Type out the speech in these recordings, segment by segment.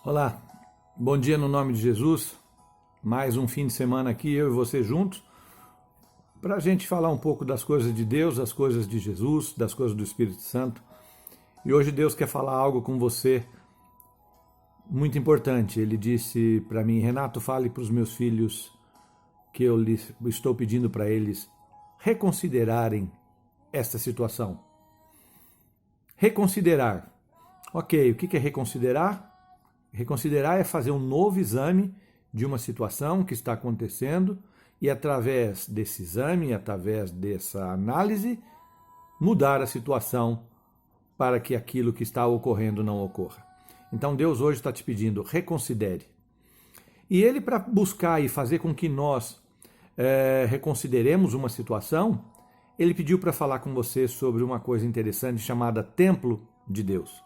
Olá, bom dia no nome de Jesus. Mais um fim de semana aqui, eu e você juntos, para a gente falar um pouco das coisas de Deus, das coisas de Jesus, das coisas do Espírito Santo. E hoje Deus quer falar algo com você muito importante. Ele disse para mim: Renato, fale para os meus filhos que eu estou pedindo para eles reconsiderarem esta situação. Reconsiderar. Ok, o que é reconsiderar? Reconsiderar é fazer um novo exame de uma situação que está acontecendo e, através desse exame, através dessa análise, mudar a situação para que aquilo que está ocorrendo não ocorra. Então Deus hoje está te pedindo, reconsidere. E Ele, para buscar e fazer com que nós reconsideremos uma situação, Ele pediu para falar com você sobre uma coisa interessante chamada Templo de Deus.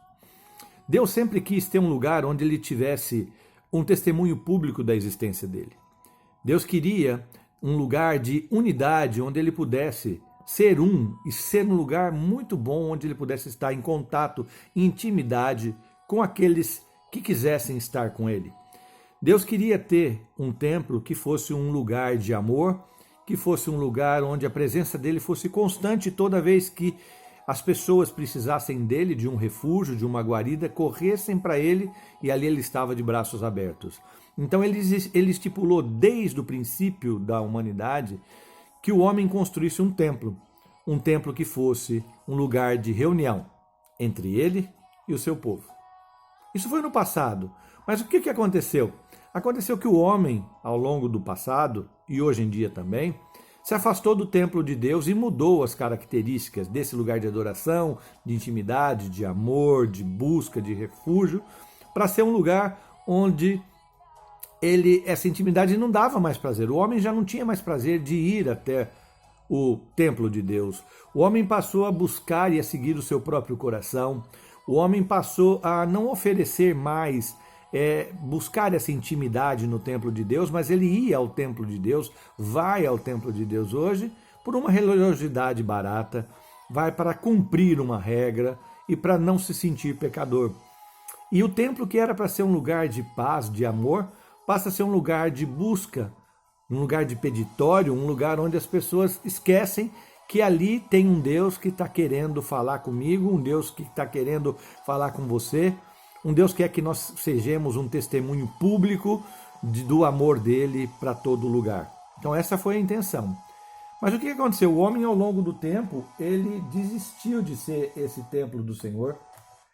Deus sempre quis ter um lugar onde Ele tivesse um testemunho público da existência dele. Deus queria um lugar de unidade onde Ele pudesse ser um e ser um lugar muito bom onde Ele pudesse estar em contato, em intimidade com aqueles que quisessem estar com Ele. Deus queria ter um templo que fosse um lugar de amor, que fosse um lugar onde a presença dele fosse constante toda vez que as pessoas precisassem dele, de um refúgio, de uma guarida, corressem para ele e ali ele estava de braços abertos. Então ele estipulou desde o princípio da humanidade que o homem construísse um templo que fosse um lugar de reunião entre ele e o seu povo. Isso foi no passado, mas o que aconteceu? Aconteceu que o homem, ao longo do passado e hoje em dia também, se afastou do templo de Deus e mudou as características desse lugar de adoração, de intimidade, de amor, de busca, de refúgio, para ser um lugar onde essa intimidade não dava mais prazer. O homem já não tinha mais prazer de ir até o templo de Deus. O homem passou a buscar e a seguir o seu próprio coração. O homem passou a não oferecer mais buscar essa intimidade no templo de Deus, mas ele ia ao templo de Deus, vai ao templo de Deus hoje por uma religiosidade barata, vai para cumprir uma regra e para não se sentir pecador. E o templo, que era para ser um lugar de paz, de amor, passa a ser um lugar de busca, um lugar de peditório, um lugar onde as pessoas esquecem que ali tem um Deus que está querendo falar comigo, um Deus que está querendo falar com você, um Deus que quer que nós sejamos um testemunho público do amor dele para todo lugar. Então essa foi a intenção. Mas o que aconteceu? O homem, ao longo do tempo, ele desistiu de ser esse templo do Senhor.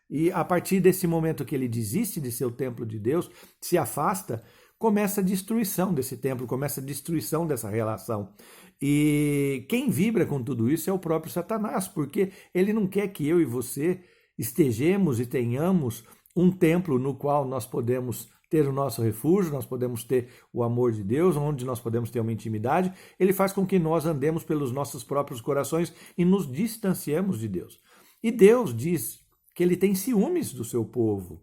E a partir desse momento que ele desiste de ser o templo de Deus, se afasta, começa a destruição desse templo, começa a destruição dessa relação. E quem vibra com tudo isso é o próprio Satanás, porque ele não quer que eu e você estejamos e tenhamos um templo no qual nós podemos ter o nosso refúgio, nós podemos ter o amor de Deus, onde nós podemos ter uma intimidade. Ele faz com que nós andemos pelos nossos próprios corações e nos distanciemos de Deus. E Deus diz que ele tem ciúmes do seu povo.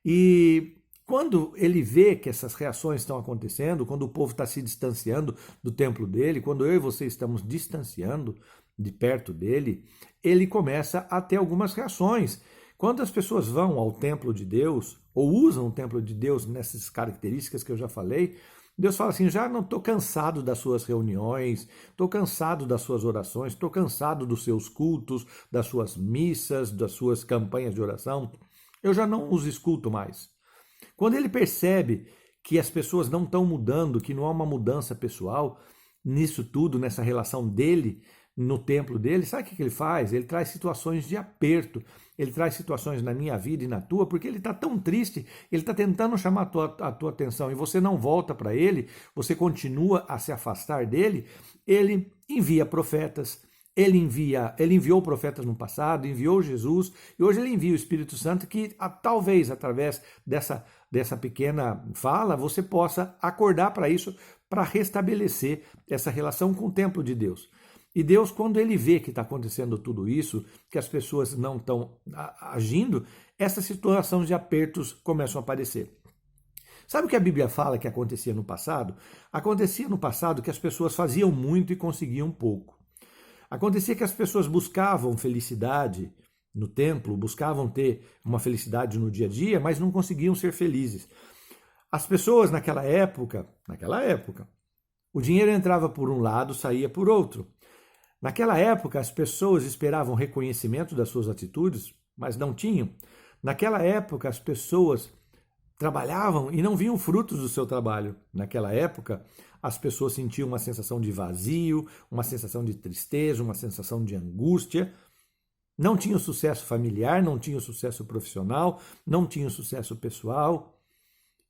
E quando ele vê que essas reações estão acontecendo, quando o povo está se distanciando do templo dele, quando eu e você estamos distanciando de perto dele, ele começa a ter algumas reações. Quando as pessoas vão ao templo de Deus, ou usam o templo de Deus nessas características que eu já falei, Deus fala assim: já não estou cansado das suas reuniões, estou cansado das suas orações, estou cansado dos seus cultos, das suas missas, das suas campanhas de oração, eu já não os escuto mais. Quando ele percebe que as pessoas não estão mudando, que não há uma mudança pessoal nisso tudo, nessa relação dele, no templo dele, sabe o que ele faz? Ele traz situações de aperto, ele traz situações na minha vida e na tua, porque ele está tão triste, ele está tentando chamar a tua atenção e você não volta para ele, você continua a se afastar dele. Ele envia profetas, ele enviou profetas no passado, enviou Jesus, e hoje ele envia o Espírito Santo que talvez através dessa pequena fala você possa acordar para isso, para restabelecer essa relação com o templo de Deus. E Deus, quando ele vê que está acontecendo tudo isso, que as pessoas não estão agindo, essas situações de apertos começam a aparecer. Sabe o que a Bíblia fala que acontecia no passado? Acontecia no passado que as pessoas faziam muito e conseguiam pouco. Acontecia que as pessoas buscavam felicidade no templo, buscavam ter uma felicidade no dia a dia, mas não conseguiam ser felizes. As pessoas naquela época, o dinheiro entrava por um lado, saía por outro. Naquela época, as pessoas esperavam reconhecimento das suas atitudes, mas não tinham. Naquela época, as pessoas trabalhavam e não viam frutos do seu trabalho. Naquela época, as pessoas sentiam uma sensação de vazio, uma sensação de tristeza, uma sensação de angústia. Não tinham sucesso familiar, não tinham sucesso profissional, não tinham sucesso pessoal.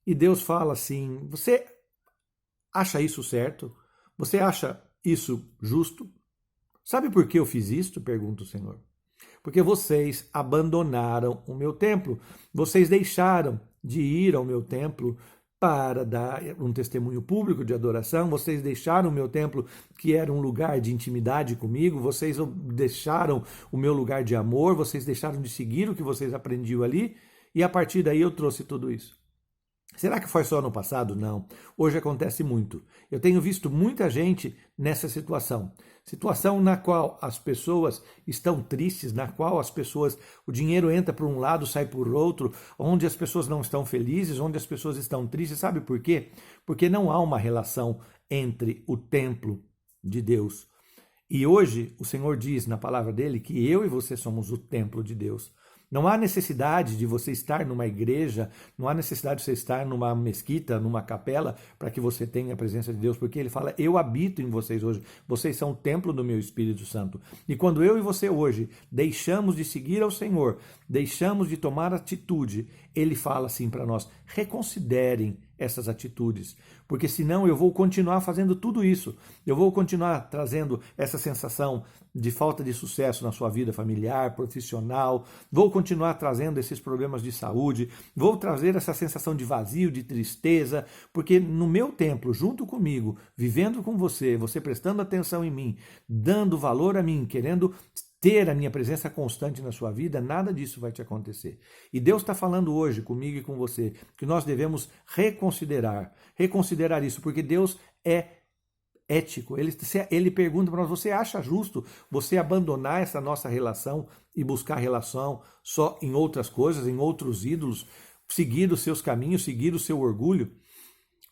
E Deus fala assim: você acha isso certo? Você acha isso justo? Sabe por que eu fiz isto? Pergunta o Senhor. Porque vocês abandonaram o meu templo. Vocês deixaram de ir ao meu templo para dar um testemunho público de adoração. Vocês deixaram o meu templo, que era um lugar de intimidade comigo. Vocês deixaram o meu lugar de amor. Vocês deixaram de seguir o que vocês aprendiam ali. E a partir daí eu trouxe tudo isso. Será que foi só no passado? Não. Hoje acontece muito. Eu tenho visto muita gente nessa situação. Situação na qual as pessoas estão tristes, na qual o dinheiro entra por um lado, sai por outro, onde as pessoas não estão felizes, onde as pessoas estão tristes. Sabe por quê? Porque não há uma relação entre o templo de Deus. E hoje o Senhor diz na palavra dele que eu e você somos o templo de Deus. Não há necessidade de você estar numa igreja, não há necessidade de você estar numa mesquita, numa capela, para que você tenha a presença de Deus, porque ele fala: eu habito em vocês hoje, vocês são o templo do meu Espírito Santo. E quando eu e você hoje deixamos de seguir ao Senhor, deixamos de tomar atitude, ele fala assim para nós: reconsiderem essas atitudes, porque senão eu vou continuar fazendo tudo isso, eu vou continuar trazendo essa sensação de falta de sucesso na sua vida familiar, profissional, vou continuar trazendo esses problemas de saúde, vou trazer essa sensação de vazio, de tristeza, porque no meu templo, junto comigo, vivendo com você, você prestando atenção em mim, dando valor a mim, querendo ter a minha presença constante na sua vida, nada disso vai te acontecer. E Deus está falando hoje comigo e com você que nós devemos reconsiderar isso, porque Deus é ético. Ele pergunta para nós: você acha justo você abandonar essa nossa relação e buscar relação só em outras coisas, em outros ídolos, seguir os seus caminhos, seguir o seu orgulho?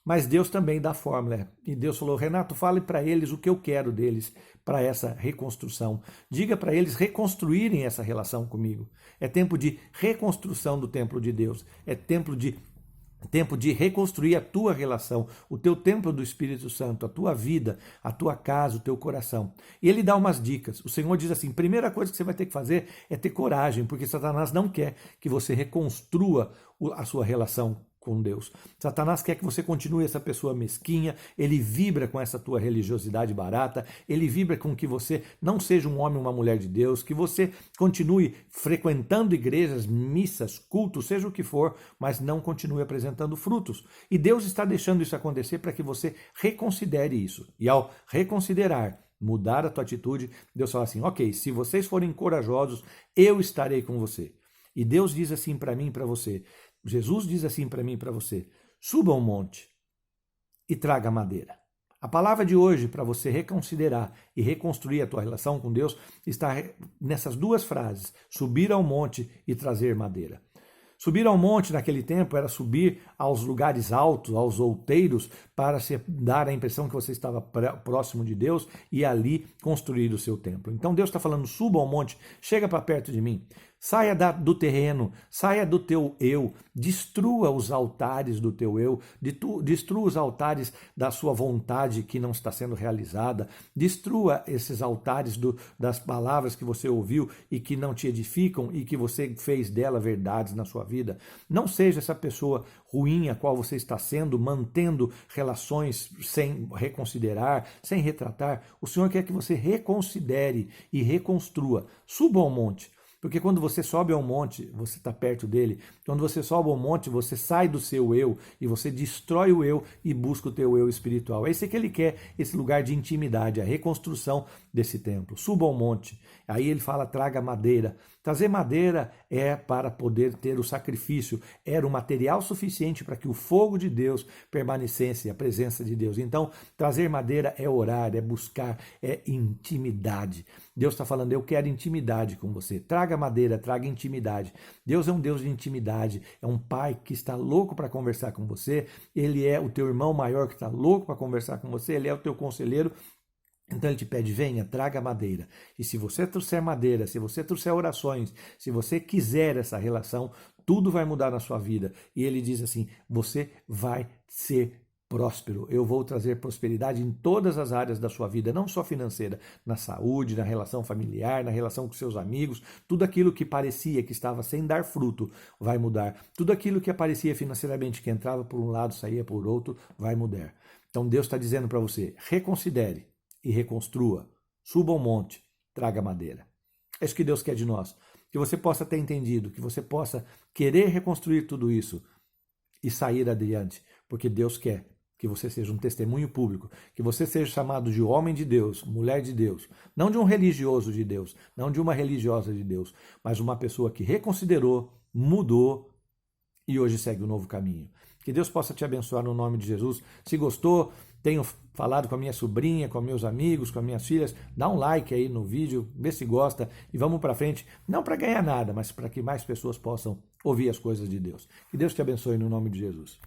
Mas Deus também dá fórmula. E Deus falou: Renato, fale para eles o que eu quero deles para essa reconstrução. Diga para eles reconstruírem essa relação comigo. É tempo de reconstrução do templo de Deus. É tempo de reconstruir a tua relação, o teu templo do Espírito Santo, a tua vida, a tua casa, o teu coração. E ele dá umas dicas. O Senhor diz assim: primeira coisa que você vai ter que fazer é ter coragem, porque Satanás não quer que você reconstrua a sua relação com Deus. Satanás quer que você continue essa pessoa mesquinha, ele vibra com essa tua religiosidade barata, ele vibra com que você não seja um homem ou uma mulher de Deus, que você continue frequentando igrejas, missas, cultos, seja o que for, mas não continue apresentando frutos. E Deus está deixando isso acontecer para que você reconsidere isso. E ao reconsiderar, mudar a tua atitude, Deus fala assim: ok, se vocês forem corajosos, eu estarei com você. E Deus diz assim para mim e para você, Jesus diz assim para mim e para você: suba ao monte e traga madeira. A palavra de hoje para você reconsiderar e reconstruir a tua relação com Deus está nessas duas frases: subir ao monte e trazer madeira. Subir ao monte naquele tempo era subir aos lugares altos, aos outeiros, para se dar a impressão que você estava próximo de Deus e ali construir o seu templo. Então Deus está falando: suba ao monte, chega para perto de mim. Saia do terreno, saia do teu eu, destrua os altares do teu eu, destrua os altares da sua vontade que não está sendo realizada, destrua esses altares das palavras que você ouviu e que não te edificam e que você fez dela verdades na sua vida. Não seja essa pessoa ruim a qual você está sendo, mantendo relações sem reconsiderar, sem retratar. O Senhor quer que você reconsidere e reconstrua. Suba ao monte. Porque quando você sobe ao monte, você está perto dele. Quando você sobe ao monte, você sai do seu eu e você destrói o eu e busca o teu eu espiritual. É isso que ele quer, esse lugar de intimidade, a reconstrução desse templo, suba ao monte. Aí ele fala, traga madeira. Trazer madeira é para poder ter o sacrifício, era o material suficiente para que o fogo de Deus permanecesse, a presença de Deus. Então, trazer madeira é orar, é buscar, é intimidade. Deus está falando, eu quero intimidade com você. Traga madeira, traga intimidade. Deus é um Deus de intimidade, é um pai que está louco para conversar com você, ele é o teu irmão maior que está louco para conversar com você, ele é o teu conselheiro. Então ele te pede, venha, traga madeira. E se você trouxer madeira, se você trouxer orações, se você quiser essa relação, tudo vai mudar na sua vida. E ele diz assim, você vai ser próspero. Eu vou trazer prosperidade em todas as áreas da sua vida, não só financeira, na saúde, na relação familiar, na relação com seus amigos. Tudo aquilo que parecia que estava sem dar fruto vai mudar. Tudo aquilo que aparecia financeiramente, que entrava por um lado, saía por outro, vai mudar. Então Deus está dizendo para você, reconsidere e reconstrua, suba ao monte, traga madeira. É isso que Deus quer de nós, que você possa ter entendido, que você possa querer reconstruir tudo isso e sair adiante, porque Deus quer que você seja um testemunho público, que você seja chamado de homem de Deus, mulher de Deus, não de um religioso de Deus, não de uma religiosa de Deus, mas uma pessoa que reconsiderou, mudou e hoje segue um novo caminho. Que Deus possa te abençoar no nome de Jesus. Se gostou, tenho falado com a minha sobrinha, com meus amigos, com as minhas filhas, dá um like aí no vídeo, vê se gosta e vamos para frente, não para ganhar nada, mas para que mais pessoas possam ouvir as coisas de Deus. Que Deus te abençoe no nome de Jesus.